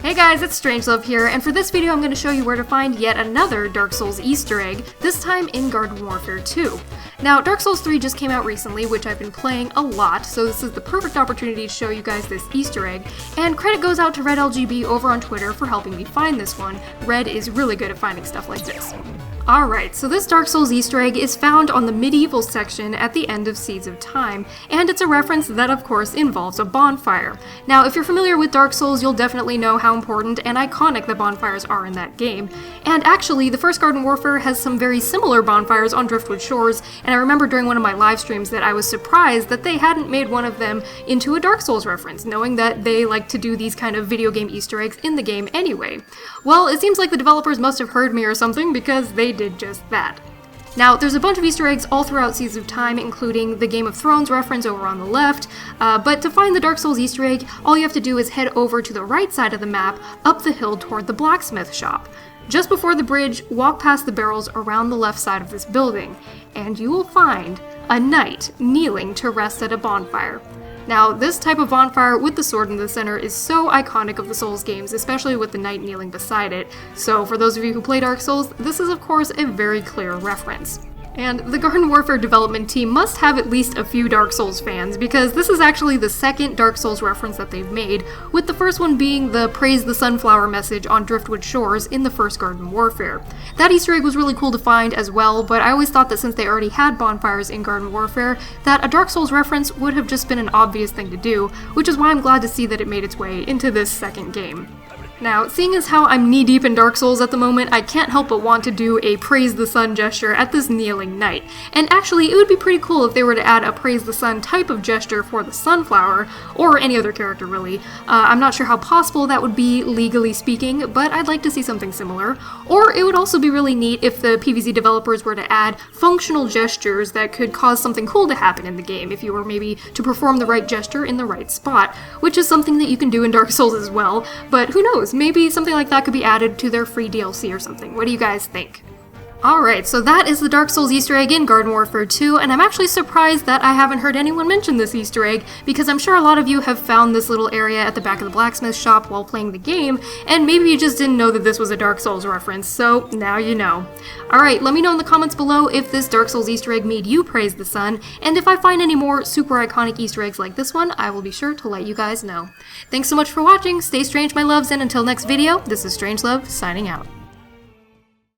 Hey guys, it's Strangelove here, and for this video I'm going to show you where to find yet another Dark Souls Easter egg, this time in Garden Warfare 2. Now, Dark Souls 3 just came out recently, which I've been playing a lot, so this is the perfect opportunity to show you guys this Easter egg, and credit goes out to Red LGB over on Twitter for helping me find this one. Red is really good at finding stuff like this. Alright, so this Dark Souls Easter egg is found on the medieval section at the end of Seeds of Time, and it's a reference that of course involves a bonfire. Now, if you're familiar with Dark Souls, you'll definitely know how important and iconic the bonfires are in that game. And actually, the first Garden Warfare has some very similar bonfires on Driftwood Shores, and I remember during one of my live streams that I was surprised that they hadn't made one of them into a Dark Souls reference, knowing that they like to do these kind of video game Easter eggs in the game anyway. Well, it seems like the developers must have heard me or something, because they did just that. Now, there's a bunch of Easter eggs all throughout Seeds of Time, including the Game of Thrones reference over on the left, but to find the Dark Souls Easter egg, all you have to do is head over to the right side of the map, up the hill toward the blacksmith shop. Just before the bridge, walk past the barrels around the left side of this building, and you will find a knight kneeling to rest at a bonfire. Now, this type of bonfire with the sword in the center is so iconic of the Souls games, especially with the knight kneeling beside it, so for those of you who play Dark Souls, this is of course a very clear reference. And the Garden Warfare development team must have at least a few Dark Souls fans, because this is actually the second Dark Souls reference that they've made, with the first one being the Praise the Sunflower message on Driftwood Shores in the first Garden Warfare. That Easter egg was really cool to find as well, but I always thought that since they already had bonfires in Garden Warfare, that a Dark Souls reference would have just been an obvious thing to do, which is why I'm glad to see that it made its way into this second game. Now, seeing as how I'm knee-deep in Dark Souls at the moment, I can't help but want to do a Praise the Sun gesture at this kneeling knight. And actually, it would be pretty cool if they were to add a Praise the Sun type of gesture for the Sunflower, or any other character really. I'm not sure how possible that would be, legally speaking, but I'd like to see something similar. Or it would also be really neat if the PvZ developers were to add functional gestures that could cause something cool to happen in the game, if you were maybe to perform the right gesture in the right spot, which is something that you can do in Dark Souls as well, but who knows? Maybe something like that could be added to their free DLC or something. What do you guys think? Alright, so that is the Dark Souls Easter egg in Garden Warfare 2, and I'm actually surprised that I haven't heard anyone mention this Easter egg, because I'm sure a lot of you have found this little area at the back of the blacksmith shop while playing the game, and maybe you just didn't know that this was a Dark Souls reference, so now you know. Alright, let me know in the comments below if this Dark Souls Easter egg made you praise the sun, and if I find any more super iconic Easter eggs like this one, I will be sure to let you guys know. Thanks so much for watching, stay strange my loves, and until next video, this is Strangelove, signing out.